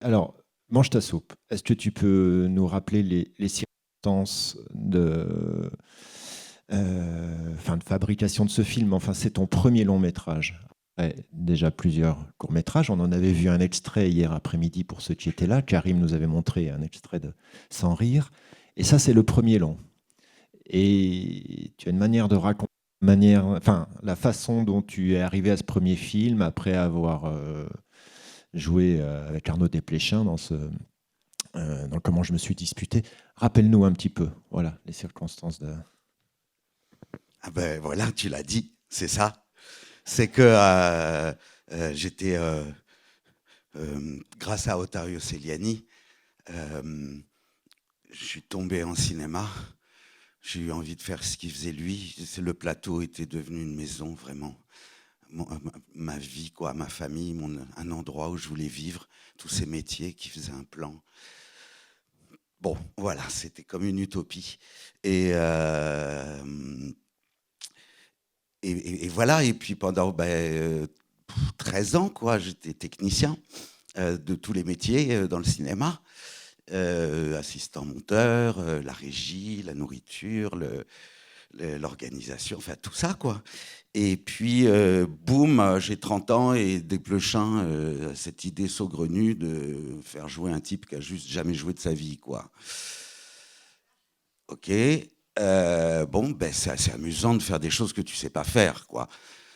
Alors, mange ta soupe. Est-ce que tu peux nous rappeler les circonstances de fabrication de ce film? Enfin, c'est ton premier long métrage. Après, déjà plusieurs courts métrages. On en avait vu un extrait hier après-midi pour ceux qui étaient là. Karim nous avait montré un extrait de Sans rire. Et ça, c'est le premier long. Et tu as une manière de raconter, enfin, la façon dont tu es arrivé à ce premier film après avoir joué avec Arnaud Desplechin dans Comment je me suis disputé. Rappelle-nous un petit peu, voilà, les circonstances de. Ah ben voilà, tu l'as dit, c'est ça. C'est que j'étais, grâce à Ottavio Celiani, euh, je suis tombé en cinéma. J'ai eu envie de faire ce qu'il faisait lui. Le plateau était devenu une maison, vraiment. Ma vie, quoi, ma famille, un endroit où je voulais vivre, tous ces métiers qui faisaient un plan. Bon, voilà, c'était comme une utopie. Et, euh, et voilà, et puis pendant 13 ans, quoi, j'étais technicien de tous les métiers dans le cinéma. Assistant monteur, la régie, la nourriture, l'organisation, enfin tout ça, quoi. Et puis, boum, j'ai 30 ans et Desplechin, cette idée saugrenue de faire jouer un type qui a juste jamais joué de sa vie, quoi. Ok. Bon, ben c'est assez amusant de faire des choses que tu sais pas faire, quoi.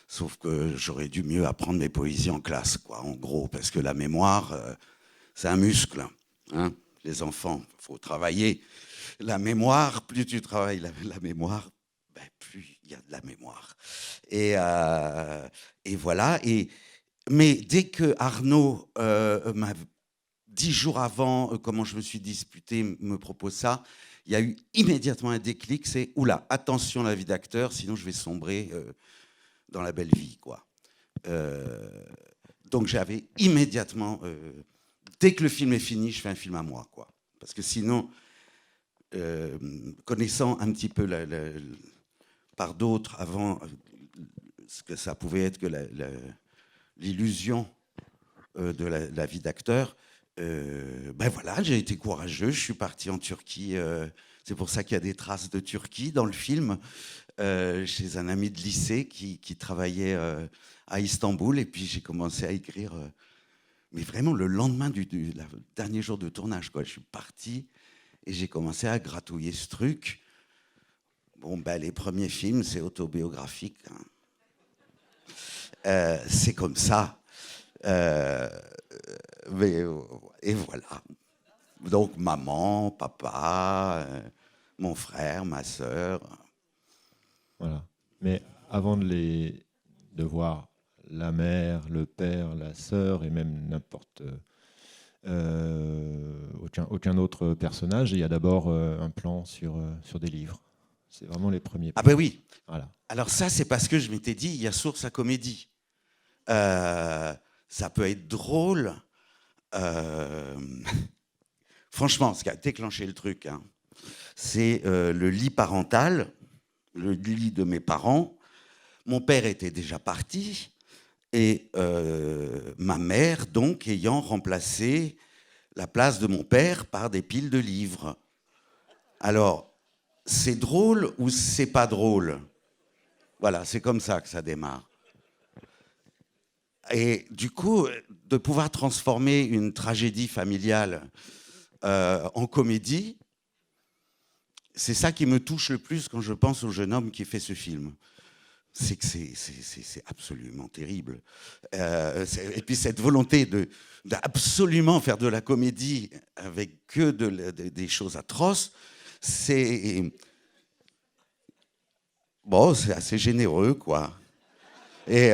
Sauf que j'aurais dû mieux apprendre mes poésies en classe, quoi, en gros, parce que la mémoire, c'est un muscle, hein. Les enfants, faut travailler. La mémoire, plus tu travailles la mémoire, ben, plus il y a de la mémoire. Et, euh, et voilà. Mais dès que Arnaud, 10 jours avant, comment je me suis disputé, me propose ça, il y a eu immédiatement un déclic, c'est oula, attention la vie d'acteur, sinon je vais sombrer dans la belle vie, quoi. Euh, donc j'avais immédiatement, dès que le film est fini, je fais un film à moi, quoi. Parce que sinon, connaissant un petit peu par d'autres avant ce que ça pouvait être que l'illusion de la vie d'acteur, ben voilà, j'ai été courageux, je suis parti en Turquie. C'est pour ça qu'il y a des traces de Turquie dans le film, chez un ami de lycée qui travaillait à Istanbul. Et puis j'ai commencé à écrire, mais vraiment le lendemain du dernier jour de tournage, quoi. Je suis parti et j'ai commencé à gratouiller ce truc. Bon, ben, les premiers films, c'est autobiographique, hein. C'est comme ça. Euh, et voilà. Donc maman, papa, mon frère, ma sœur. Voilà. Mais avant de voir la mère, le père, la sœur et même n'importe aucun autre personnage, il y a d'abord un plan sur des livres. C'est vraiment les premiers Ah ben plans. oui. Voilà. Alors ça, c'est parce que je m'étais dit, il y a source à comédie. Ça peut être drôle. Euh, Franchement, ce qui a déclenché le truc, hein, c'est le lit parental, le lit de mes parents. Mon père était déjà parti et ma mère, donc, ayant remplacé la place de mon père par des piles de livres. Alors, c'est drôle ou c'est pas drôle? Voilà, c'est comme ça que ça démarre. Et du coup, de pouvoir transformer une tragédie familiale en comédie, c'est ça qui me touche le plus quand je pense au jeune homme qui fait ce film. C'est que c'est absolument terrible. Et puis cette volonté d'absolument faire de la comédie avec que des choses atroces, c'est bon, c'est assez généreux, quoi. Et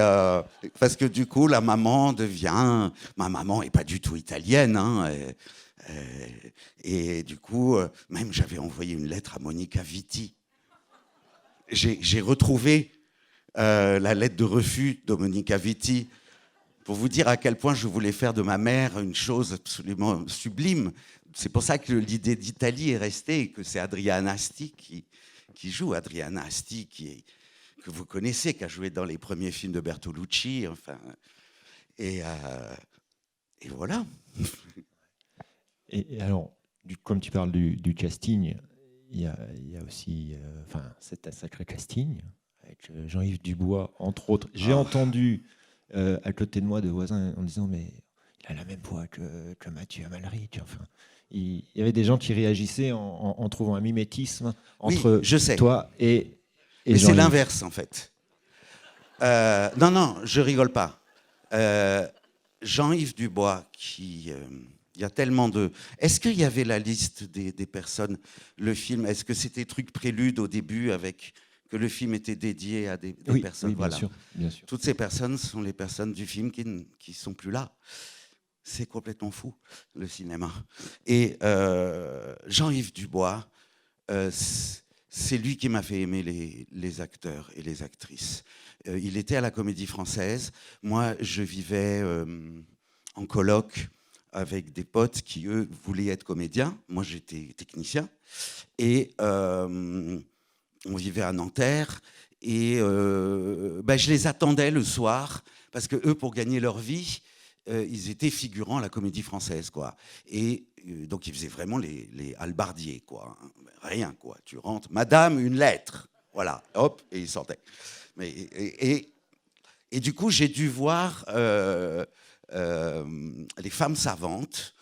parce que du coup, ma maman est pas du tout italienne, hein, et du coup, même j'avais envoyé une lettre à Monica Vitti. J'ai retrouvé la lettre de refus de Monica Vitti pour vous dire à quel point je voulais faire de ma mère une chose absolument sublime. C'est pour ça que l'idée d'Italie est restée et que c'est Adriana Asti qui joue. Adriana Asti, que vous connaissez, qui a joué dans les premiers films de Bertolucci. Enfin, et, euh, et voilà. Et alors, comme tu parles du casting, il y a aussi, enfin, c'est un sacré casting avec Jean-Yves Dubois, entre autres. J'ai Ah, entendu à côté de moi de voisins en disant, mais il a la même voix que Mathieu Amalric. Enfin, il y avait des gens qui réagissaient en trouvant un mimétisme oui, entre je sais. toi et Mais c'est Jean-Yves. l'inverse, en fait. Non, non, je rigole pas. Euh, Jean-Yves Dubois, il y a tellement de... Est-ce qu'il y avait la liste des personnes, le film, est-ce que c'était truc prélude au début avec que le film était dédié à des Oui, personnes? oui, bien Voilà. sûr, bien sûr. Toutes ces personnes sont les personnes du film qui sont plus là. C'est complètement fou, le cinéma. Et Jean-Yves Dubois, c'est lui qui m'a fait aimer les acteurs et les actrices. Il était à la Comédie Française. Moi, je vivais en coloc avec des potes qui, eux, voulaient être comédiens. Moi, j'étais technicien. Et on vivait à Nanterre. Et je les attendais le soir, parce que eux, pour gagner leur vie, ils étaient figurants à la Comédie Française, quoi. Et donc, ils faisaient vraiment les halbardiers, quoi. Rien, quoi. Tu rentres, Madame, une lettre. Voilà, hop, et ils sortaient. Et du coup, j'ai dû voir les femmes savantes,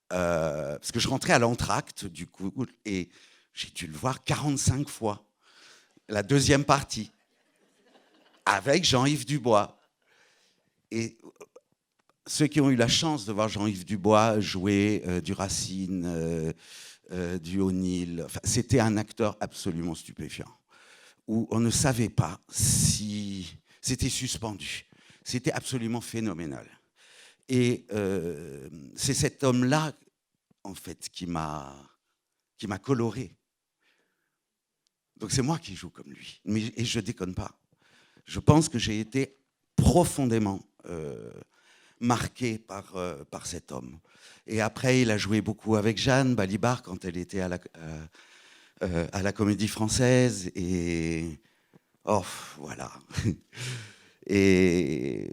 parce que je rentrais à l'entracte, du coup, et j'ai dû le voir 45 fois. La deuxième partie, avec Jean-Yves Dubois. Et ceux qui ont eu la chance de voir Jean-Yves Dubois jouer du Racine, du O'Neill, enfin, c'était un acteur absolument stupéfiant, où on ne savait pas si c'était suspendu. C'était absolument phénoménal. Et c'est cet homme-là, en fait, qui m'a coloré. Donc c'est moi qui joue comme lui. Et je déconne pas. Je pense que j'ai été profondément marqué par cet homme. Et après, il a joué beaucoup avec Jeanne Balibar quand elle était à la Comédie Française. Et oh, voilà. Et,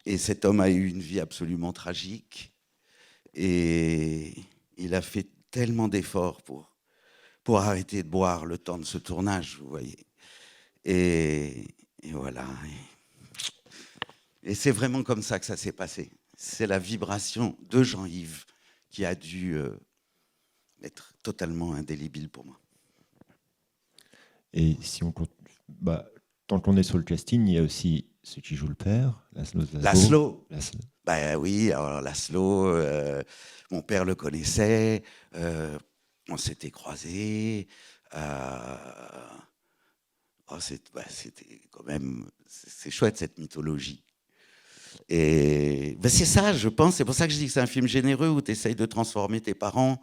et cet homme a eu une vie absolument tragique. Et il a fait tellement d'efforts pour arrêter de boire le temps de ce tournage, vous voyez. Et voilà. Et c'est vraiment comme ça que ça s'est passé. C'est la vibration de Jean-Yves qui a dû être totalement indélébile pour moi. Et si on tant qu'on est sur le casting, il y a aussi ceux qui jouent le père, Laszlo. Laszlo. Ben oui, alors Laszlo, mon père le connaissait, on s'était croisés. C'était quand même, c'est chouette cette mythologie. Et c'est ça, je pense, c'est pour ça que je dis que c'est un film généreux où tu essayes de transformer tes parents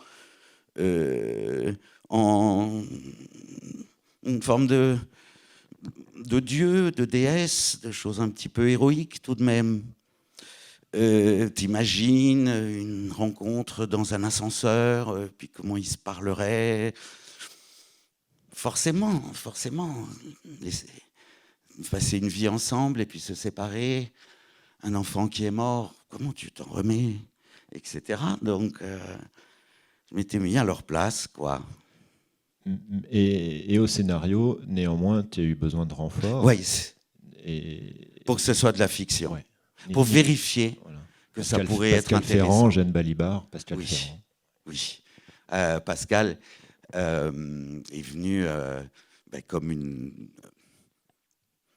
en une forme de dieu, de déesse, de choses un petit peu héroïques tout de même. T'imagines une rencontre dans un ascenseur, puis comment ils se parleraient. Forcément. Passer une vie ensemble et puis se séparer. Un enfant qui est mort, comment tu t'en remets, etc. Donc, je m'étais mis à leur place, quoi. Et au scénario, néanmoins, tu as eu besoin de renforts. Oui, et pour que ce soit de la fiction. Ouais. Pour vérifier que ça pourrait être intéressant. Ferrand, Jeanne Balibar, Pascal oui. Ferrand. Oui. Pascal est venu comme une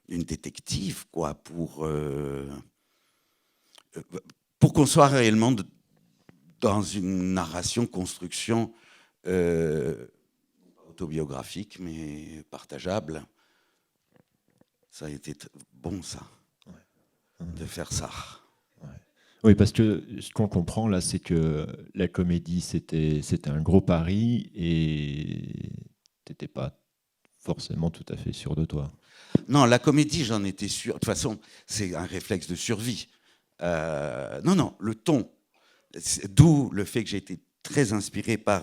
détective, quoi, pour qu'on soit réellement dans une narration, construction autobiographique, mais partageable. Ça a été bon, ça, de faire ça. Ouais. Oui, parce que ce qu'on comprend là, c'est que la comédie, c'était un gros pari et tu n'étais pas forcément tout à fait sûr de toi. Non, la comédie, j'en étais sûr. De toute façon, c'est un réflexe de survie. Non, le ton. D'où le fait que j'ai été très inspiré par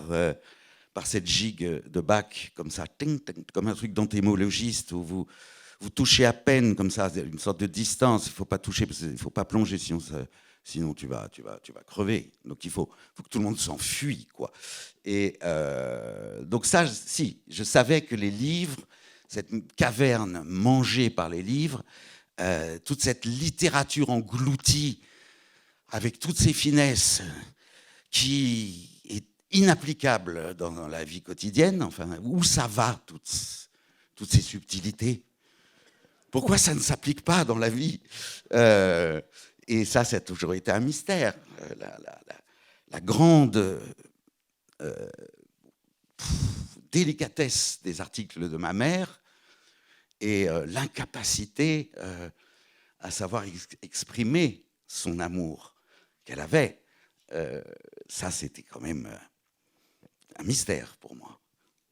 cette gigue de Bach, comme ça, comme un truc d'entémologiste, où vous touchez à peine, comme ça, une sorte de distance. Il ne faut pas toucher, il ne faut pas plonger, sinon sinon tu vas crever. Donc il faut que tout le monde s'enfuit, quoi. Et donc ça, si, je savais que les livres, cette caverne mangée par les livres, toute cette littérature engloutie, avec toutes ces finesses, qui est inapplicable dans la vie quotidienne, enfin, où ça va, toutes ces subtilités? Pourquoi ça ne s'applique pas dans la vie? Et ça a toujours été un mystère. La grande délicatesse des articles de ma mère et l'incapacité à savoir exprimer son amour qu'elle avait, ça c'était quand même un mystère pour moi,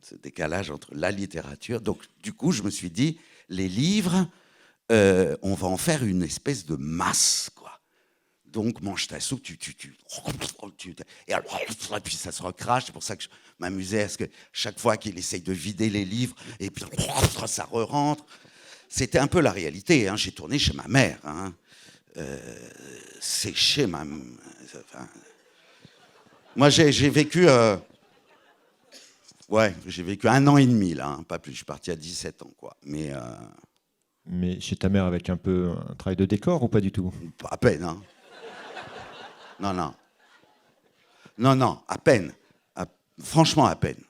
ce décalage entre la littérature. Donc du coup je me suis dit, les livres, on va en faire une espèce de masse, quoi. Donc mange ta soupe, et puis ça se recrache. C'est pour ça que je m'amusais à ce que chaque fois qu'il essaye de vider les livres, et puis ça re-rentre. C'était un peu la réalité, hein. J'ai tourné chez ma mère, hein. C'est chez ma... Enfin, moi j'ai vécu... Ouais, j'ai vécu 1 an et demi, là, hein, pas plus. Je suis parti à 17 ans, quoi. Mais chez ta mère avec un peu un travail de décor ou pas du tout? À peine, hein. Non, à peine. Franchement, à peine.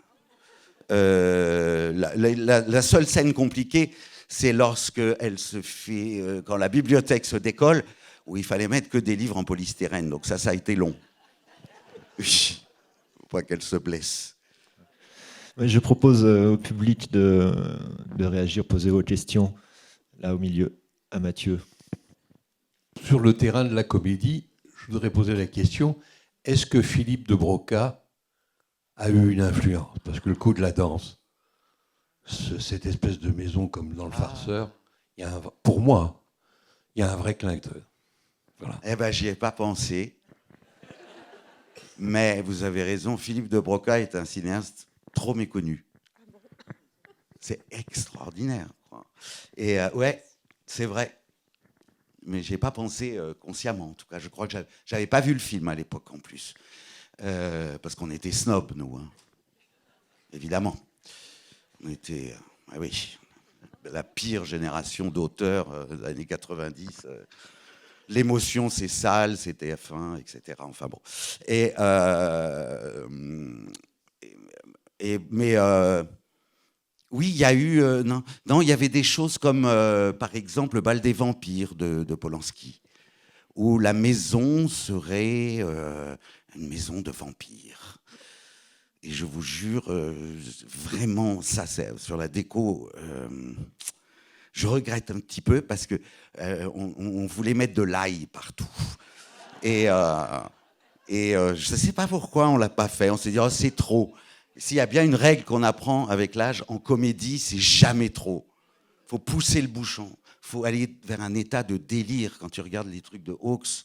La seule scène compliquée, c'est lorsque elle se fait... quand la bibliothèque se décolle, où il fallait mettre que des livres en polystyrène. Donc ça a été long. Faut pas qu'elle se blesse. Je propose au public de réagir, poser vos questions, là au milieu, à Mathieu. Sur le terrain de la comédie, je voudrais poser la question, est-ce que Philippe de Broca a eu une influence? Parce que le coup de la danse, cette espèce de maison comme dans Le Farceur, pour moi, il y a un vrai clin d'œil. Voilà. Eh ben, j'y ai pas pensé. Mais vous avez raison, Philippe de Broca est un cinéaste trop méconnu. C'est extraordinaire, quoi. Et ouais, c'est vrai. Mais j'ai pas pensé consciemment. En tout cas, je crois que j'avais pas vu le film à l'époque en plus, parce qu'on était snobs, nous, hein. Évidemment. On était, oui, la pire génération d'auteurs des années 90. L'émotion, c'est sale, c'est TF1, etc. Enfin bon. Oui, il y a eu... non, il y avait des choses comme, par exemple, le bal des vampires de Polanski, où la maison serait une maison de vampires. Et je vous jure, vraiment, ça, c'est sur la déco... je regrette un petit peu parce que on voulait mettre de l'ail partout. Et je ne sais pas pourquoi on ne l'a pas fait. On s'est dit, oh, c'est trop. S'il y a bien une règle qu'on apprend avec l'âge, en comédie, c'est jamais trop. Il faut pousser le bouchon. Il faut aller vers un état de délire. Quand tu regardes les trucs de Hawks,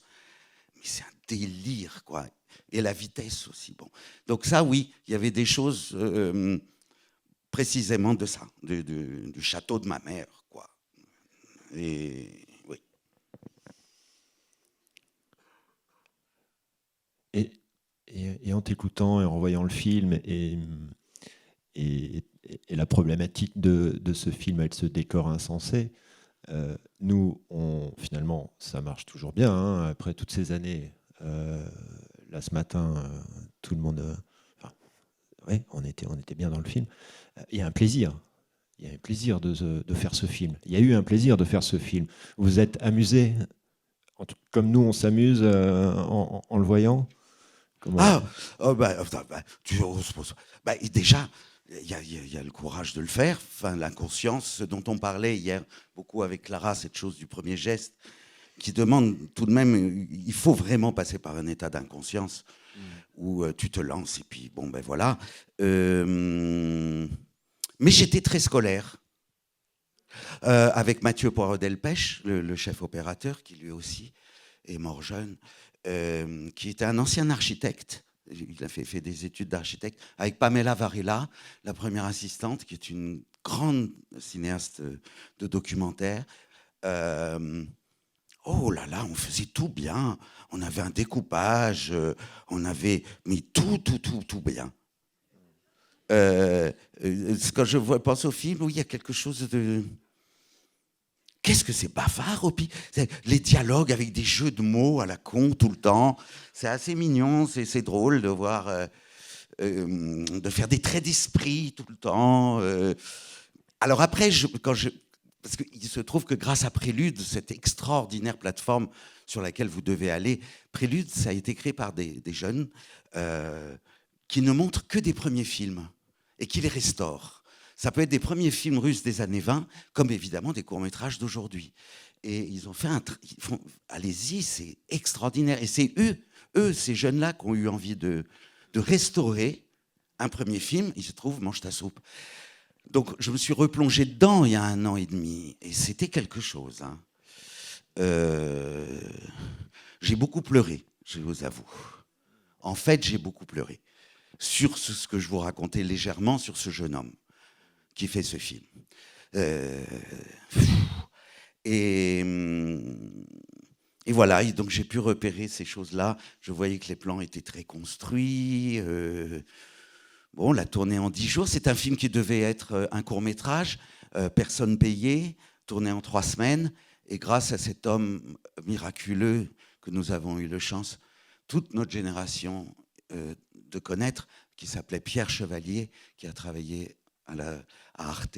mais c'est un délire, quoi. Et la vitesse aussi. Bon. Donc ça, oui, il y avait des choses précisément de ça, du château de ma mère, quoi. Et oui. Et en t'écoutant et en revoyant le film et la problématique de ce film avec ce décor insensé, nous, finalement, ça marche toujours bien, hein, après toutes ces années. Là, ce matin, tout le monde... ouais, on était bien dans le film. Il y a un plaisir. Il y a un plaisir de faire ce film. Il y a eu un plaisir de faire ce film. Vous vous êtes amusés, comme nous, on s'amuse en le voyant. Déjà, il y a le courage de le faire. Enfin, l'inconscience, ce dont on parlait hier beaucoup avec Clara, cette chose du premier geste, qui demande tout de même, il faut vraiment passer par un état d'inconscience où tu te lances et puis bon, ben voilà. Mais j'étais très scolaire. Avec Mathieu Poiret-Delpech, le chef opérateur, qui lui aussi est mort jeune, qui était un ancien architecte. Il a fait des études d'architecte. Avec Pamela Varela, la première assistante, qui est une grande cinéaste de documentaire. Oh là là, on faisait tout bien. On avait un découpage, on avait mis tout bien. Quand pense au film, oui, il y a quelque chose de... Qu'est-ce que c'est bavard, Hopi? Les dialogues avec des jeux de mots à la con tout le temps. C'est assez mignon, c'est drôle de voir, de faire des traits d'esprit tout le temps. Alors après, parce qu'il se trouve que grâce à Prélude, cette extraordinaire plateforme sur laquelle vous devez aller, Prélude, ça a été créé par des jeunes qui ne montrent que des premiers films et qui les restaurent. Ça peut être des premiers films russes des années 20, comme évidemment des courts-métrages d'aujourd'hui. Et ils ont fait allez-y, c'est extraordinaire. Et c'est eux, ces jeunes-là, qui ont eu envie de restaurer un premier film, il se trouve, Mange ta soupe. Donc je me suis replongé dedans il y a 1 an et demi, et c'était quelque chose. Hein. J'ai beaucoup pleuré, je vous avoue. En fait, j'ai beaucoup pleuré sur ce que je vous racontais légèrement sur ce jeune homme qui fait ce film. Et voilà, et donc j'ai pu repérer ces choses-là. Je voyais que les plans étaient très construits. Bon, la tournée en 10 jours, c'est un film qui devait être un court-métrage, personne payée, tourné en 3 semaines. Et grâce à cet homme miraculeux que nous avons eu la chance, toute notre génération, de connaître, qui s'appelait Pierre Chevalier, qui a travaillé à Arte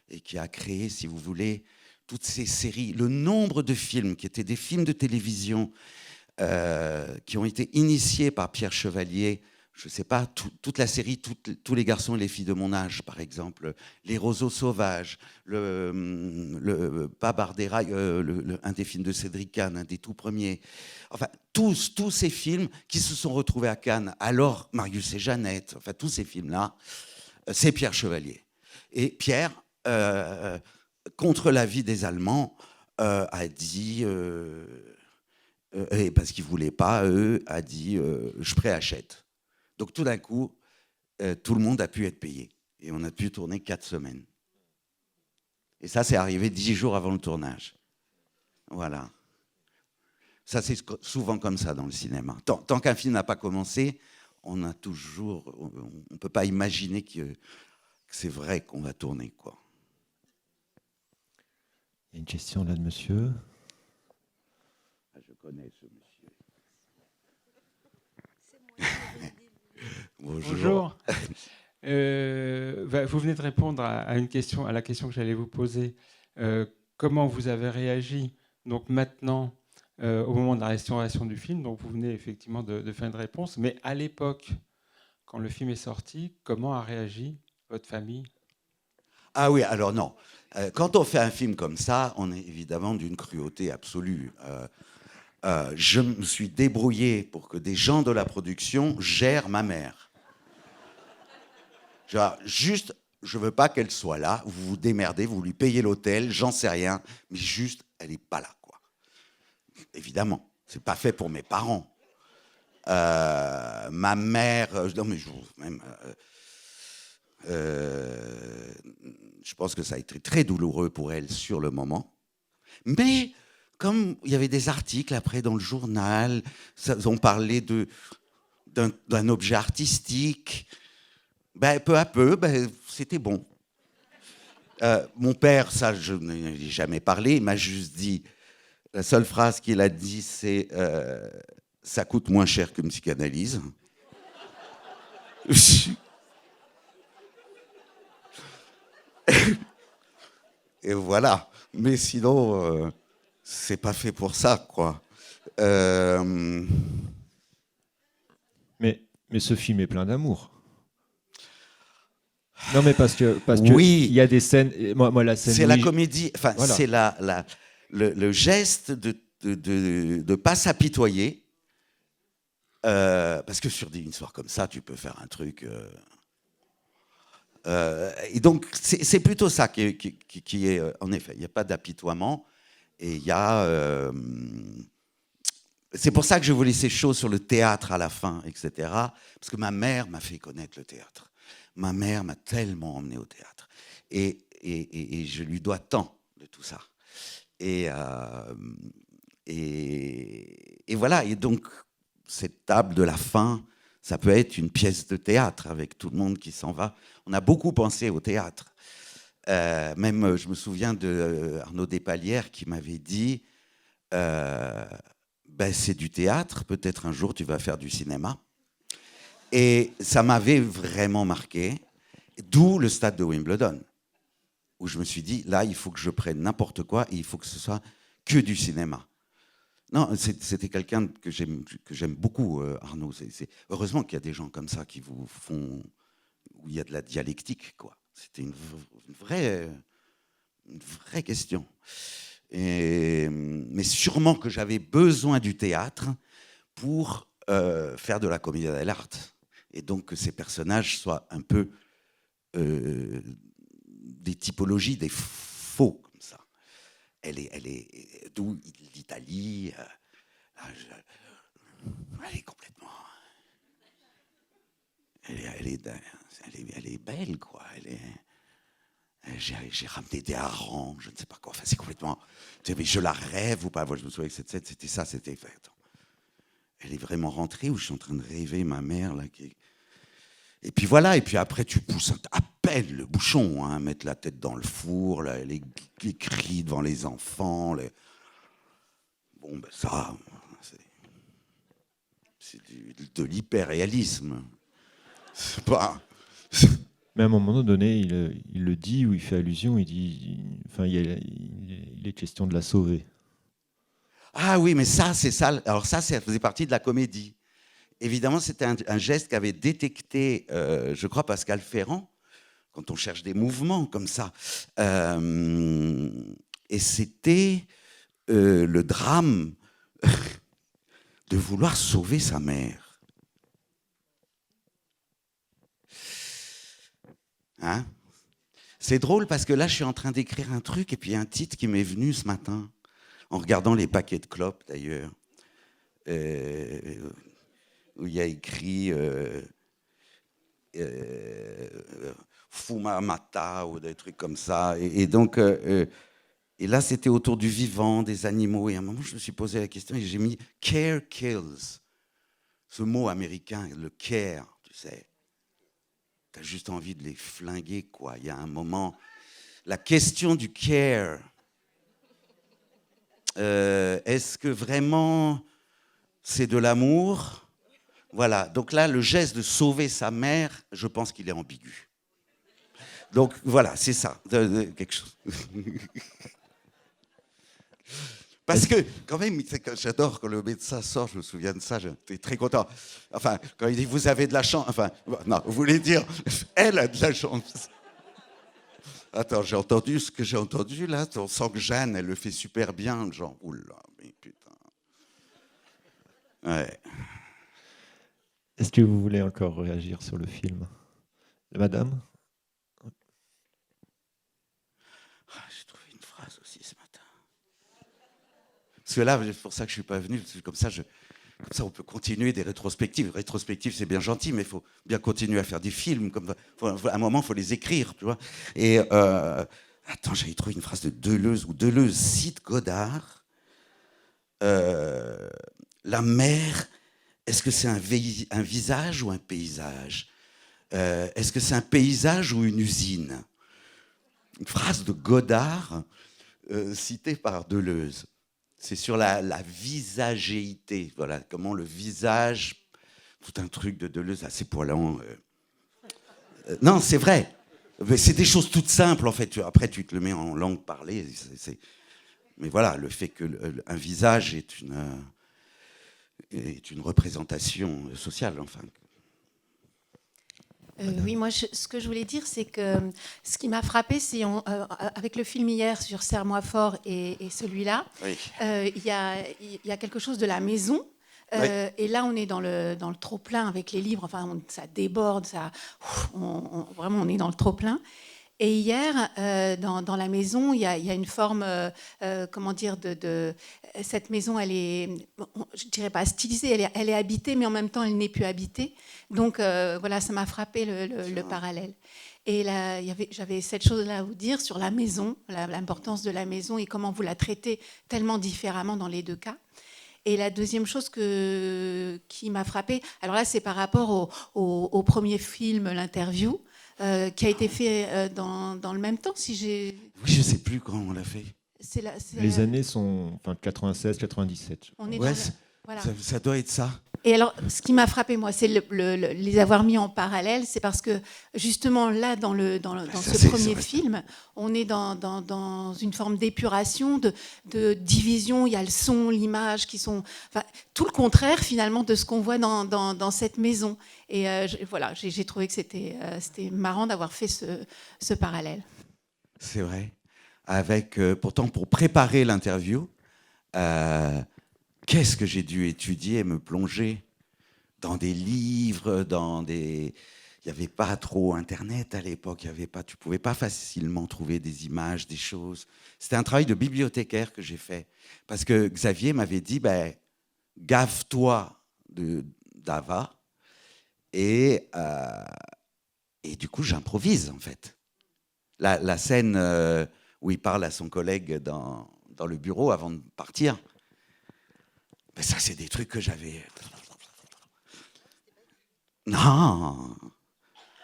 et qui a créé, si vous voulez, toutes ces séries. Le nombre de films qui étaient des films de télévision qui ont été initiés par Pierre Chevalier, je ne sais pas, toute la série, tous les garçons et les filles de mon âge, par exemple, Les Roseaux Sauvages, pas Bardera, un des films de Cédric Kahn, un des tout premiers. Enfin, tous ces films qui se sont retrouvés à Cannes, alors Marius et Jeannette, enfin tous ces films-là, c'est Pierre Chevalier. Et Pierre, contre l'avis des Allemands, a dit, et parce qu'ils ne voulaient pas, a dit je préachète. Donc tout d'un coup, tout le monde a pu être payé. Et on a pu tourner 4 semaines. Et ça, c'est arrivé 10 jours avant le tournage. Voilà. Ça, c'est souvent comme ça dans le cinéma. Tant qu'un film n'a pas commencé, on ne peut pas imaginer que c'est vrai qu'on va tourner, quoi. Il y a une question là de monsieur. Je connais ce monsieur. Bonjour. Vous venez de répondre à une question, à la question que j'allais vous poser. Comment vous avez réagi donc maintenant au moment de la restauration du film? Donc vous venez effectivement de faire une réponse, mais à l'époque, quand le film est sorti, comment a réagi votre famille? Ah oui, alors non. Quand on fait un film comme ça, on est évidemment d'une cruauté absolue. Je me suis débrouillé pour que des gens de la production gèrent ma mère. Genre, juste, je veux pas qu'elle soit là, vous vous démerdez, vous lui payez l'hôtel, j'en sais rien, mais juste, elle est pas là, quoi. Évidemment, c'est pas fait pour mes parents. Ma mère, non mais je pense que ça a été très douloureux pour elle sur le moment. Mais comme il y avait des articles après dans le journal, on parlait d'un objet artistique, peu à peu, c'était bon. Mon père, ça, je n'en ai jamais parlé, il m'a juste dit, la seule phrase qu'il a dit, c'est « ça coûte moins cher qu'une psychanalyse ». Et voilà. Mais sinon, c'est pas fait pour ça, quoi. Mais ce film est plein d'amour. Non, mais parce que oui, il y a des scènes. Moi la scène. C'est la comédie. Enfin, voilà. C'est le geste de pas s'apitoyer. Parce que sur une histoire comme ça, tu peux faire un truc. Et donc, c'est plutôt ça qui est. En effet, il n'y a pas d'apitoiement. Et il y a. C'est pour ça que je voulais laisser chaud sur le théâtre à la fin, etc. Parce que ma mère m'a fait connaître le théâtre. Ma mère m'a tellement emmené au théâtre. Et je lui dois tant de tout ça. Et Et voilà, et donc cette table de la fin, ça peut être une pièce de théâtre avec tout le monde qui s'en va. On a beaucoup pensé au théâtre. Même, je me souviens d'Arnaud Despalières qui m'avait dit ben, c'est du théâtre, peut-être un jour tu vas faire du cinéma. Et ça m'avait vraiment marqué, d'où le stade de Wimbledon, où je me suis dit, là, il faut que je prenne n'importe quoi et il faut que ce soit que du cinéma. Non, c'était quelqu'un que j'aime beaucoup, Arnaud. Heureusement qu'il y a des gens comme ça qui vous font... où il y a de la dialectique, quoi. C'était une vraie question. Mais sûrement que j'avais besoin du théâtre pour faire de la comédie dell'arte. Et donc que ces personnages soient un peu des typologies, des faux, comme ça. Elle est d'où l'Italie. Elle est complètement... Elle est belle, quoi. J'ai ramené des harengs, je ne sais pas quoi. Enfin, c'est complètement... Je la rêve ou pas. Moi, je me souviens que cette scène, c'était ça, c'était... Elle est vraiment rentrée, ou je suis en train de rêver ma mère, là, qui... Et puis voilà, et puis après, tu pousses à peine le bouchon, hein, mettre la tête dans le four, là, les cris devant les enfants. Bon, ben ça, c'est de l'hyperréalisme. C'est pas... Mais à un moment donné, il le dit, ou il fait allusion, il dit, enfin, il est question de la sauver. Ah oui, mais ça, c'est ça. Alors ça faisait partie de la comédie. Évidemment, c'était un geste qu'avait détecté, je crois, Pascal Ferrand, quand on cherche des mouvements comme ça. Et c'était le drame de vouloir sauver sa mère. Hein? C'est drôle parce que là, je suis en train d'écrire un truc et puis il y a un titre qui m'est venu ce matin, en regardant les paquets de clopes d'ailleurs, où il y a écrit Fuma Mata ou des trucs comme ça. Et donc, et là, c'était autour du vivant, des animaux. Et à un moment, je me suis posé la question et j'ai mis Care Kills. Ce mot américain, le care, tu sais. T'as juste envie de les flinguer, quoi. Il y a un moment... La question du care... est-ce que vraiment c'est de l'amour? Voilà. Donc là, le geste de sauver sa mère, je pense qu'il est ambigu. Donc voilà, c'est ça. Quelque chose. Parce que, quand même, j'adore quand le médecin sort, je me souviens de ça, j'étais très content. Enfin, quand il dit, vous avez de la chance, enfin, non, vous voulez dire, elle a de la chance. Attends, j'ai entendu ce que j'ai entendu, là, on sent que Jeanne, elle le fait super bien, genre, oula, mais putain. Ouais. Est-ce que vous voulez encore réagir sur le film? Madame? J'ai trouvé une phrase aussi ce matin. Parce que là, c'est pour ça que je ne suis pas venu, comme ça, on peut continuer des rétrospectives. Rétrospectives, c'est bien gentil, mais il faut bien continuer à faire des films. À un moment, il faut les écrire, tu vois. Et attends, j'avais trouvé une phrase de Deleuze, où Deleuze cite Godard. La mer, est-ce que c'est un visage ou un paysage? Est-ce que c'est un paysage ou une usine? Une phrase de Godard citée par Deleuze. C'est sur la visagéité, voilà, comment le visage, tout un truc de Deleuze assez poilant. Non, c'est vrai. Mais c'est des choses toutes simples, en fait. Après, tu te le mets en langue parlée. Mais voilà, le fait qu'un visage est une représentation sociale, enfin. Oui, moi, ce que je voulais dire, c'est que ce qui m'a frappé, c'est avec le film hier sur Serre-moi fort et celui-là, Oui. Il y a quelque chose de la maison. Oui. Et là, on est dans le trop-plein avec les livres. Enfin, ça déborde, vraiment, on est dans le trop-plein. Et hier, dans la maison, il y a une forme, comment dire, cette maison, elle est, je ne dirais pas stylisée, elle est habitée, mais en même temps, elle n'est plus habitée. Donc voilà, ça m'a frappé le parallèle. Et là, j'avais cette chose-là à vous dire sur la maison, l'importance de la maison et comment vous la traitez tellement différemment dans les deux cas. Et la deuxième chose qui m'a frappée, alors là, c'est par rapport au premier film, l'interview, qui a été fait dans le même temps. Oui, je ne sais plus quand on l'a fait. Les années sont 96-97. On est Ouais, voilà. Ça doit être ça. Et alors, ce qui m'a frappé, moi, c'est les avoir mis en parallèle. C'est parce que, justement, là, dans ce premier film, on est dans une forme d'épuration, de division. Il y a le son, l'image, qui sont... Enfin, tout le contraire, finalement, de ce qu'on voit dans cette maison. Et voilà, j'ai trouvé que c'était marrant d'avoir fait ce parallèle. C'est vrai. Pourtant, pour préparer l'interview... qu'est-ce que j'ai dû étudier et me plonger dans des livres, Il n'y avait pas trop Internet à l'époque, tu ne pouvais pas facilement trouver des images, des choses. C'était un travail de bibliothécaire que j'ai fait. Parce que Xavier m'avait dit, gave-toi d'Ava. Et du coup, j'improvise, en fait. La scène où il parle à son collègue dans le bureau avant de partir, mais ça, c'est des trucs que j'avais... Non,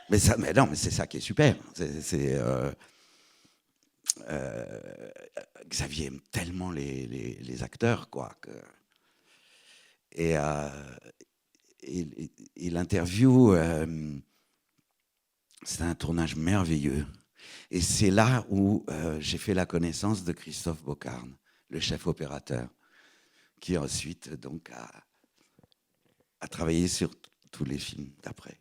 mais non, mais c'est ça qui est super. Xavier aime tellement les acteurs, quoi. Et l'interview, c'est un tournage merveilleux. Et c'est là où j'ai fait la connaissance de Christophe Bocarne, le chef opérateur, qui ensuite donc a travaillé sur tous les films d'après.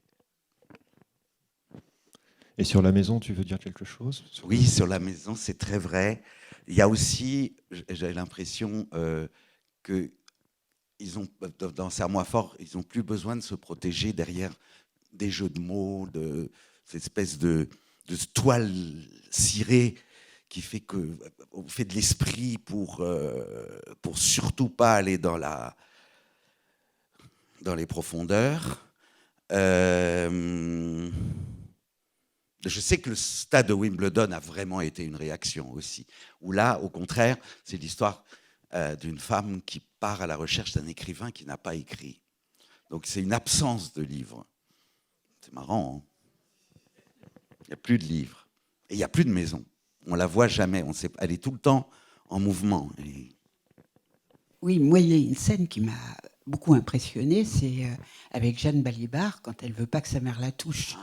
Et sur la maison, tu veux dire quelque chose ? Oui, sur la maison, c'est très vrai. Il y a aussi, j'ai l'impression que dans Serre-moi fort, ils n'ont plus besoin de se protéger derrière des jeux de mots, de cette espèce de toile cirée qui fait qu'on fait de l'esprit pour surtout pas aller dans les profondeurs. Je sais que le stade de Wimbledon a vraiment été une réaction aussi. Où là, au contraire, c'est l'histoire d'une femme qui part à la recherche d'un écrivain qui n'a pas écrit. Donc c'est une absence de livres. C'est marrant, hein ? Il n'y a plus de livres. Et il n'y a plus de maison. On ne la voit jamais. Elle est tout le temps en mouvement. Oui, moi, il y a une scène qui m'a beaucoup impressionnée, c'est avec Jeanne Balibar, quand elle ne veut pas que sa mère la touche.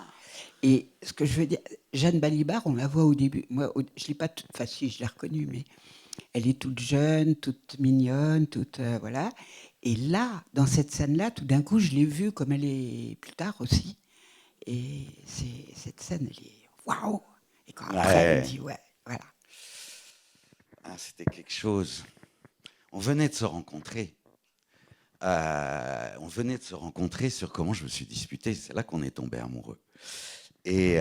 Et ce que je veux dire, Jeanne Balibar, on la voit au début. Moi, je ne l'ai pas toute... Enfin, si, je l'ai reconnue, mais elle est toute jeune, toute mignonne, toute... voilà. Et là, dans cette scène-là, tout d'un coup, je l'ai vue comme elle est plus tard aussi. Et cette scène, elle est... Waouh! Et quand après, on dit, ouais, voilà. Ah, c'était quelque chose. On venait de se rencontrer. On venait de se rencontrer sur comment je me suis disputé. C'est là qu'on est tombé amoureux. Et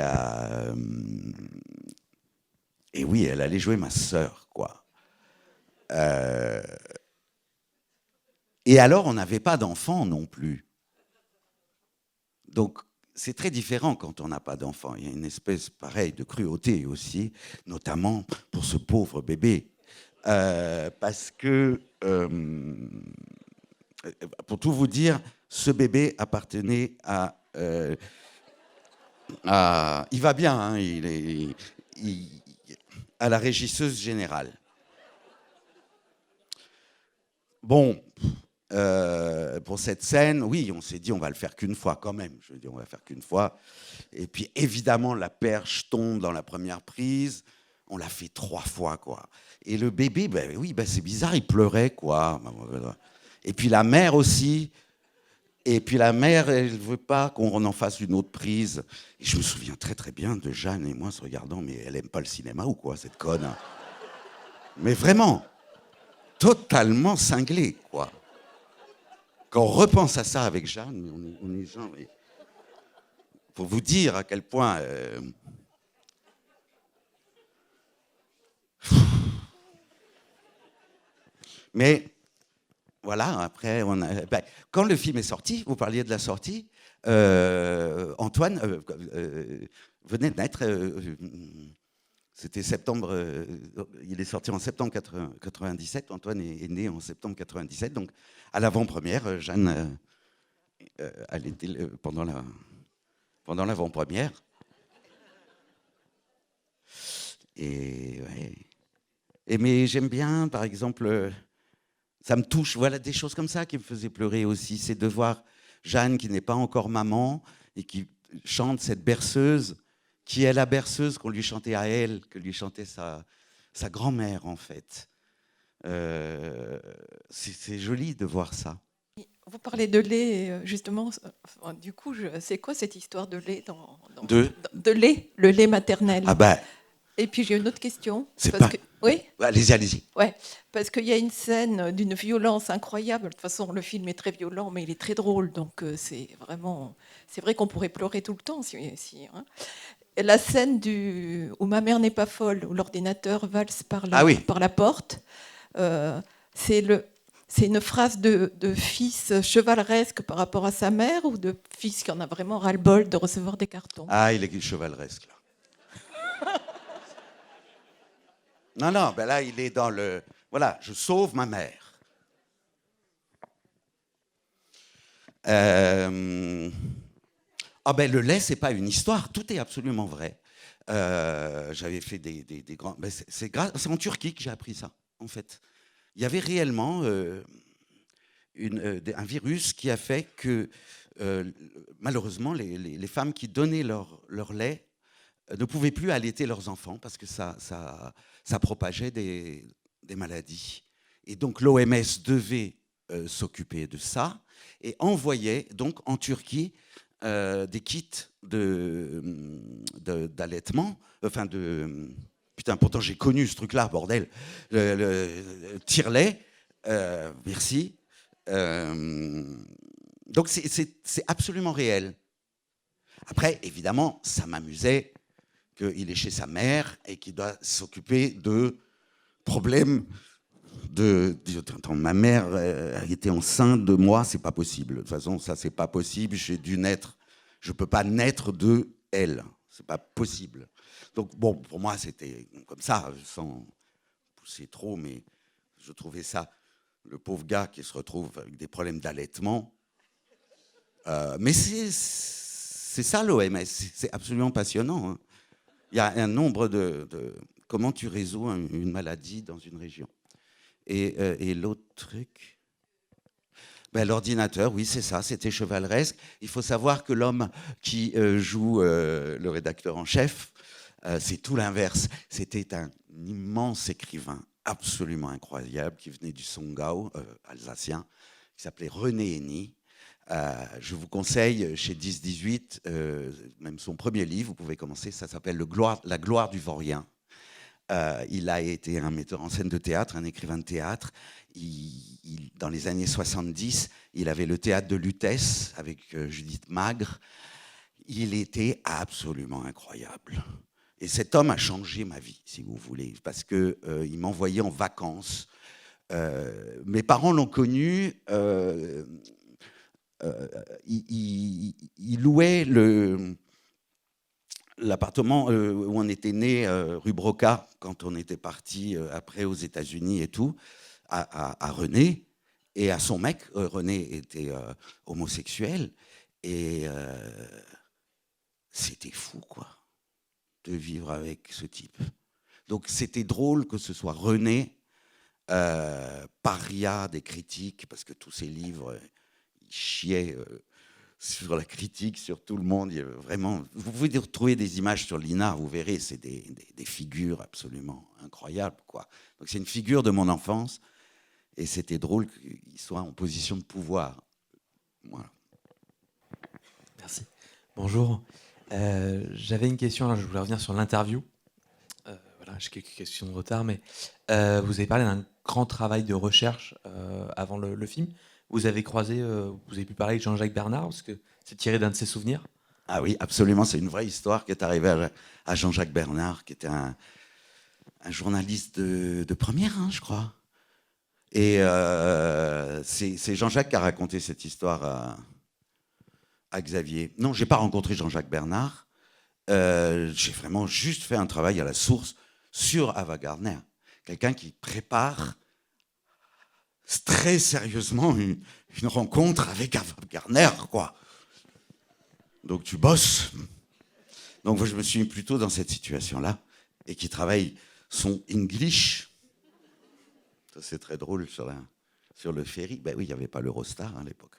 oui, elle allait jouer ma sœur, quoi. Et alors, on n'avait pas d'enfant non plus. Donc, c'est très différent quand on n'a pas d'enfant. Il y a une espèce, pareil, de cruauté aussi, notamment pour ce pauvre bébé. Parce que, pour tout vous dire, ce bébé appartenait à... il va bien, hein, à la régisseuse générale. Bon, pour cette scène, oui, on s'est dit on va le faire qu'une fois quand même. Je veux dire, on va faire qu'une fois. Et puis évidemment, la perche tombe dans la première prise. On l'a fait 3 fois, quoi. Et le bébé, c'est bizarre, il pleurait, quoi. Et puis la mère aussi. Et puis la mère, elle ne veut pas qu'on en fasse une autre prise. Et je me souviens très très bien de Jeanne et moi se regardant, mais elle n'aime pas le cinéma ou quoi, cette conne? Mais vraiment, totalement cinglée, quoi. Quand on repense à ça avec Jeanne, on est genre... Pour vous dire à quel point... Mais... Voilà, après, quand le film est sorti, vous parliez de la sortie, Antoine, venait de naître. C'était septembre. Il est sorti en septembre 97. Antoine est né en septembre 97. Donc, à l'avant-première, Jeanne, elle était pendant l'avant-première. Et ouais. Mais j'aime bien, par exemple, ça me touche. Voilà des choses comme ça qui me faisaient pleurer aussi. C'est de voir Jeanne qui n'est pas encore maman et qui chante cette berceuse, qui est la berceuse qu'on lui chantait à elle, que lui chantait sa grand-mère en fait. C'est joli de voir ça. Vous parlez de lait, justement. Du coup, c'est quoi cette histoire de lait de lait, le lait maternel? Ah ben. Et puis j'ai une autre question. Oui. Allez-y. Ouais, parce qu'il y a une scène d'une violence incroyable. De toute façon, le film est très violent, mais il est très drôle. Donc c'est vrai qu'on pourrait pleurer tout le temps. Hein. Et la scène où ma mère n'est pas folle, où l'ordinateur valse par la porte, c'est une phrase de fils chevaleresque par rapport à sa mère, ou de fils qui en a vraiment ras-le-bol de recevoir des cartons? Ah, il est chevaleresque là. Non, ben là, il est dans le... Voilà, je sauve ma mère. Le lait, c'est pas une histoire. Tout est absolument vrai. J'avais fait des grands... Ben c'est en Turquie que j'ai appris ça, en fait. Il y avait réellement un virus qui a fait que, malheureusement, les femmes qui donnaient leur lait ne pouvaient plus allaiter leurs enfants parce que ça propageait des maladies. Et donc l'OMS devait s'occuper de ça et envoyait donc en Turquie des kits d'allaitement, putain, pourtant j'ai connu ce truc-là, bordel, le tire-lait, merci. Donc c'est absolument réel. Après, évidemment, ça m'amusait qu'il est chez sa mère et qu'il doit s'occuper de problèmes Attends, ma mère était enceinte de moi, c'est pas possible. De toute façon, ça, c'est pas possible. Je peux pas naître de elle. C'est pas possible. Donc, bon, pour moi, c'était comme ça, sans pousser trop, mais je trouvais ça, le pauvre gars qui se retrouve avec des problèmes d'allaitement. Mais c'est ça, l'OMS. C'est absolument passionnant, hein. Il y a un nombre de comment tu résous une maladie dans une région. Et l'autre truc, l'ordinateur, oui, c'est ça, c'était chevaleresque. Il faut savoir que l'homme qui joue le rédacteur en chef, c'est tout l'inverse. C'était un immense écrivain absolument incroyable qui venait du Songau, alsacien, qui s'appelait René Henny. Je vous conseille chez 10-18, même son premier livre, vous pouvez commencer, ça s'appelle La gloire du vaurien. Il a été un metteur en scène de théâtre, un écrivain de théâtre. Dans les années 70, il avait le théâtre de Lutèce avec Judith Magre. Il était absolument incroyable. Et cet homme a changé ma vie, si vous voulez, parce qu'il m'envoyait en vacances. Mes parents l'ont connu. Il louait l'appartement où on était né, rue Broca, quand on était parti après aux États-Unis et tout, à René et à son mec. René était homosexuel et c'était fou, quoi, de vivre avec ce type. Donc c'était drôle que ce soit René, paria des critiques, parce que tous ses livres... chiait sur la critique, sur tout le monde. Vraiment, vous pouvez retrouver des images sur l'INA, vous verrez, c'est des figures absolument incroyables, quoi. Donc c'est une figure de mon enfance, et c'était drôle qu'il soit en position de pouvoir. Voilà. Merci. Bonjour. J'avais une question, là, je voulais revenir sur l'interview. Voilà, j'ai quelques questions de retard, mais vous avez parlé d'un grand travail de recherche avant le film. Vous avez pu parler avec Jean-Jacques Bernard, parce que c'est tiré d'un de ses souvenirs? Ah oui, absolument, c'est une vraie histoire qui est arrivée à Jean-Jacques Bernard, qui était un journaliste de première, hein, je crois. Et c'est Jean-Jacques qui a raconté cette histoire à Xavier. Non, je n'ai pas rencontré Jean-Jacques Bernard. j'ai vraiment juste fait un travail à la source sur Ava Gardner. Quelqu'un qui prépare très sérieusement une rencontre avec Ava Gardner, quoi. Donc tu bosses. Donc je me suis mis plutôt dans cette situation-là, et qui travaille son English. Ça, c'est très drôle sur le ferry. Ben oui, il n'y avait pas l'Eurostar à l'époque.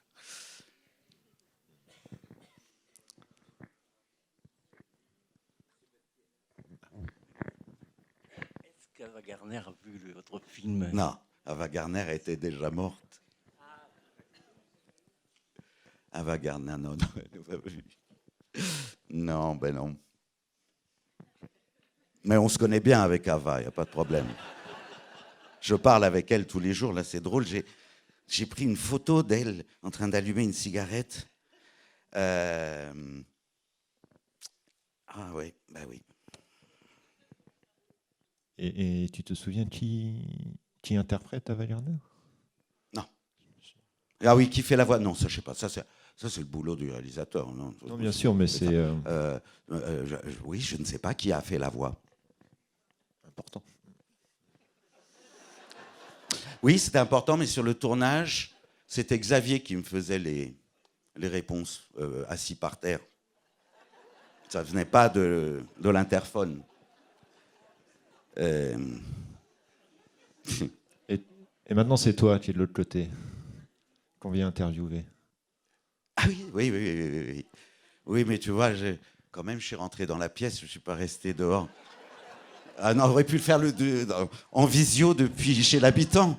Est-ce qu'Ava Gardner a vu votre film? Non, Ava Gardner était déjà morte. Ava Gardner, non, elle n'a pas vu. Non, ben non. Mais on se connaît bien avec Ava, il n'y a pas de problème. Je parle avec elle tous les jours, là c'est drôle. J'ai pris une photo d'elle en train d'allumer une cigarette. Ah oui, ben oui. Et tu te souviens qui interprète Ava Gardner? Non. Ah oui, qui fait la voix? Non, ça je sais pas. Ça c'est le boulot du réalisateur. Non, Bien sûr, mais c'est oui, je ne sais pas qui a fait la voix. important. Oui, c'était important, mais sur le tournage, c'était Xavier qui me faisait les réponses assis par terre. Ça venait pas de l'interphone. Et maintenant, c'est toi qui es de l'autre côté, qu'on vient interviewer. Ah oui. Oui, mais tu vois, quand même, je suis rentré dans la pièce, je ne suis pas resté dehors. Ah non, on aurait pu le faire en visio depuis chez l'habitant.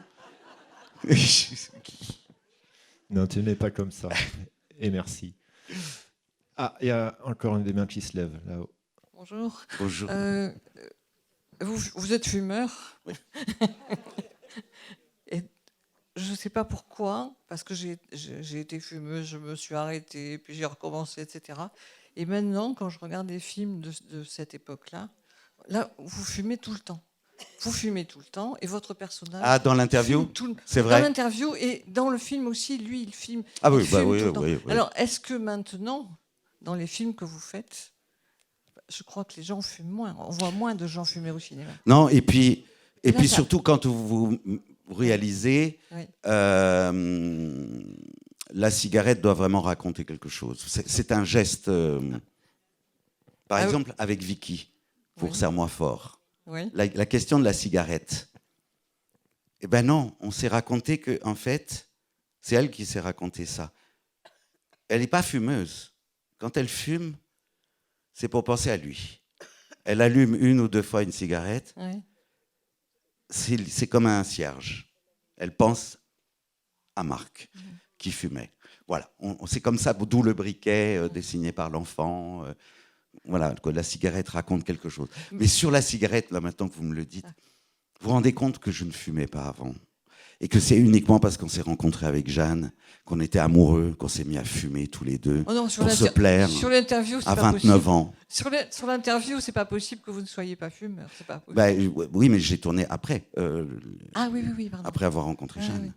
Non, tu n'es pas comme ça. Et merci. Ah, il y a encore une des mains qui se lève là-haut. Bonjour. Bonjour. Vous êtes fumeur? Oui. Et je ne sais pas pourquoi, parce que j'ai été fumeuse, je me suis arrêtée, puis j'ai recommencé, etc. Et maintenant, quand je regarde des films de cette époque-là, là, vous fumez tout le temps. Vous fumez tout le temps, et votre personnage... Ah, dans l'interview? C'est vrai? Dans l'interview, et dans le film aussi, lui, il filme. Ah oui, il fume oui, tout le temps. oui. Alors, est-ce que maintenant, dans les films que vous faites, je crois que les gens fument moins. On voit moins de gens fumer au cinéma. Non, et puis ça... surtout quand vous réalisez, oui. La cigarette doit vraiment raconter quelque chose. C'est un geste. Par exemple, oui. Avec Vicky, pour oui. Serre-moi fort, oui. la question de la cigarette. Eh ben non, on s'est raconté que, en fait, c'est elle qui s'est raconté ça. Elle n'est pas fumeuse. Quand elle fume, c'est pour penser à lui. Elle allume une ou deux fois une cigarette. Oui. C'est comme un cierge. Elle pense à Marc, qui fumait. Voilà, c'est comme ça, d'où le briquet dessiné par l'enfant. Voilà, que la cigarette raconte quelque chose. Mais sur la cigarette, là, maintenant que vous me le dites, vous vous rendez compte que je ne fumais pas avant. Et que c'est uniquement parce qu'on s'est rencontrés avec Jeanne, qu'on était amoureux, qu'on s'est mis à fumer tous les deux, pour se plaire, sur l'interview, à 29 ans. Sur l'interview, c'est pas possible que vous ne soyez pas fumeur. C'est pas possible. Bah, oui, mais j'ai tourné après. Ah oui, pardon. Après avoir rencontré Jeanne. Oui.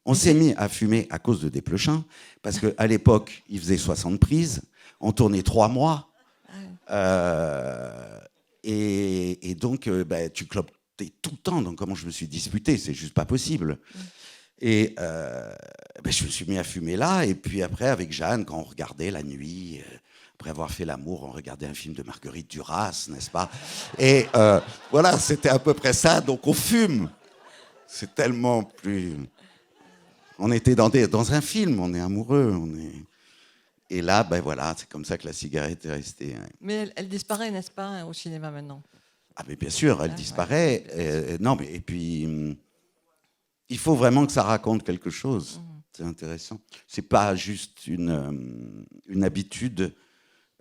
On s'est mis à fumer à cause de Desplechin, parce qu'à l'époque, il faisait 60 prises, on tournait 3 mois. Et donc, tu clopes tout le temps, donc comment je me suis disputé, c'est juste pas possible. Et je me suis mis à fumer là, et puis après avec Jeanne, quand on regardait la nuit, après avoir fait l'amour, on regardait un film de Marguerite Duras, n'est-ce pas? Et voilà, c'était à peu près ça, donc on fume. C'est tellement plus... On était dans un film, on est amoureux, Et là, voilà, c'est comme ça que la cigarette est restée. Ouais. Mais elle disparaît, n'est-ce pas, au cinéma maintenant? Ah mais bien sûr, elle disparaît. Ouais. Non, mais et puis il faut vraiment que ça raconte quelque chose. C'est intéressant. C'est pas juste une habitude.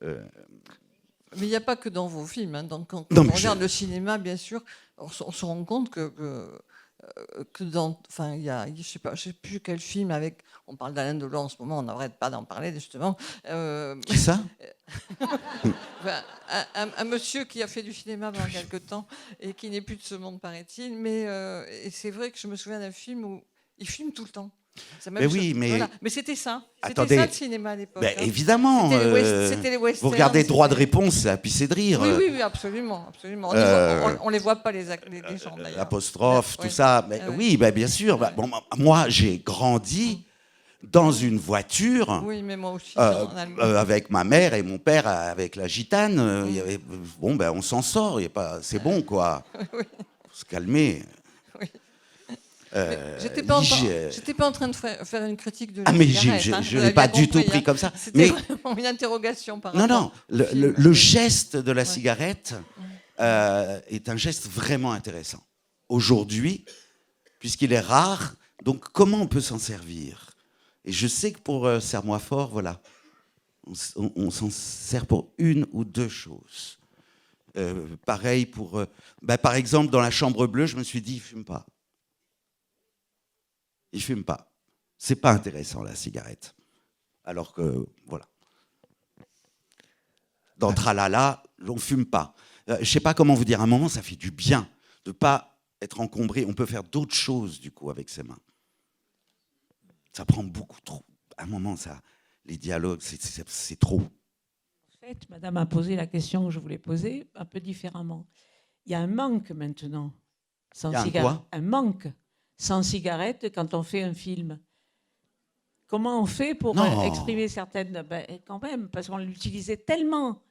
Mais il n'y a pas que dans vos films. Hein. Donc, quand on regarde le cinéma, bien sûr, on se rend compte que dans, enfin, il y a, je sais plus quel film avec. On parle d'Alain Delon en ce moment, on n'arrête pas d'en parler justement. Qui ça? un monsieur qui a fait du cinéma pendant quelque temps et qui n'est plus de ce monde, paraît-il. Mais et c'est vrai que je me souviens d'un film où il filme tout le temps. Mais oui, mais... Voilà. Mais c'était ça. Attendez. C'était ça le cinéma à l'époque. Ben, évidemment. C'était les westerns. Vous regardez Droit de réponse, c'est à pisser de rire. Oui, absolument. On les voit pas, les gens, d'ailleurs. L'apostrophe, tout Ouais. ça. Mais, oui, ben, bien sûr. Ben, bon, moi, j'ai grandi dans une voiture oui, mais moi aussi, avec ma mère et mon père avec la gitane. Il y avait, bon, ben, on s'en sort. C'est bon, quoi. Oui. Faut se calmer. Oui. J'étais pas en train de faire une critique de la cigarette. Je n'ai pas du tout pris comme ça. C'était vraiment une interrogation par rapport Non, le geste de la cigarette est un geste vraiment intéressant. Aujourd'hui, puisqu'il est rare, donc comment on peut s'en servir? Et je sais que pour Serre-moi fort, voilà, on s'en sert pour une ou deux choses. Pareil pour... par exemple, dans la chambre bleue, je me suis dit, il ne fume pas. Il fume pas. C'est pas intéressant, la cigarette. Alors que, voilà. Dans Tralala, on fume pas. Je sais pas comment vous dire. À un moment, ça fait du bien de pas être encombré. On peut faire d'autres choses, du coup, avec ses mains. Ça prend beaucoup trop. À un moment, les dialogues, c'est trop. En fait, madame a posé la question que je voulais poser un peu différemment. Il y a un manque maintenant. Sans cigarette. Un manque. Sans cigarette quand on fait un film. Comment on fait pour exprimer certaines... quand même, parce qu'on l'utilisait tellement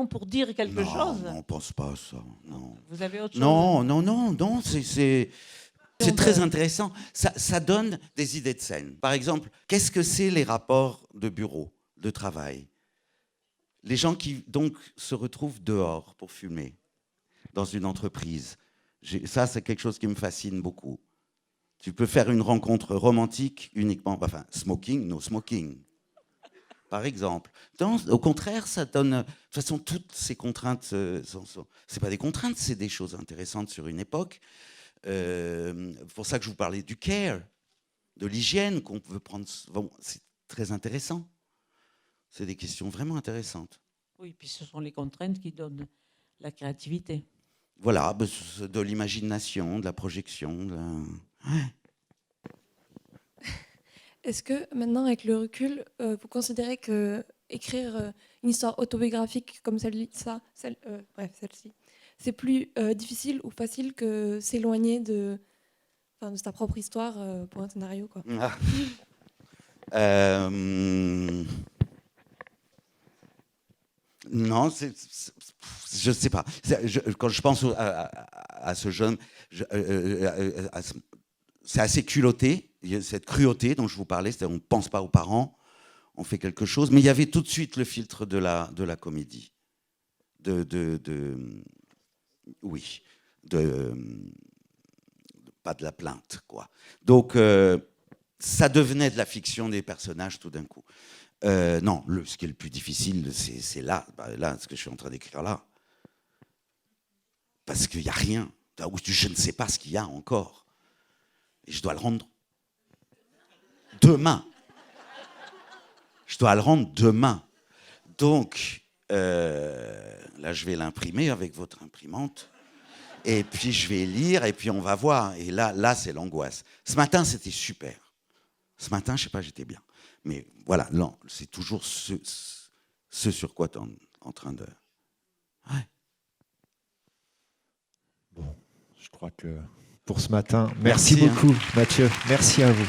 pour dire quelque chose. Non, on ne pense pas à ça. Non. Vous avez autre chose? Non, c'est très intéressant. Ça donne des idées de scène. Par exemple, qu'est-ce que c'est les rapports de bureau, de travail? Les gens qui, donc, se retrouvent dehors pour fumer, dans une entreprise. Ça, c'est quelque chose qui me fascine beaucoup. Tu peux faire une rencontre romantique uniquement, enfin, smoking, no smoking, par exemple. Au contraire, ça donne... De toute façon, toutes ces contraintes, c'est pas des contraintes, c'est des choses intéressantes sur une époque. Pour ça que je vous parlais du care, de l'hygiène qu'on veut prendre... Bon, c'est très intéressant. C'est des questions vraiment intéressantes. Oui, puis ce sont les contraintes qui donnent la créativité. Voilà, de l'imagination, de la projection, Ouais. Est-ce que maintenant, avec le recul, vous considérez que écrire une histoire autobiographique comme celle-ci, c'est plus difficile ou facile que s'éloigner de sa propre histoire pour un scénario, quoi? Non, je ne sais pas. Quand je pense à ce jeune, c'est assez culotté. Il y a cette cruauté dont je vous parlais, c'est-à-dire on ne pense pas aux parents, on fait quelque chose. Mais il y avait tout de suite le filtre de la comédie. Oui. Pas de la plainte, quoi. Donc, ça devenait de la fiction des personnages tout d'un coup. Non, ce qui est le plus difficile, c'est là, ce que je suis en train d'écrire là. Parce qu'il n'y a rien. Je ne sais pas ce qu'il y a encore. Et je dois le rendre demain. Je dois le rendre demain. Donc, là, je vais l'imprimer avec votre imprimante. Et puis, je vais lire, et puis on va voir. Et là c'est l'angoisse. Ce matin, c'était super. Ce matin, je ne sais pas, j'étais bien. Mais voilà, c'est toujours ce sur quoi tu es en train de... Ouais. Bon, je crois que pour ce matin, merci beaucoup, Mathieu. Merci à vous.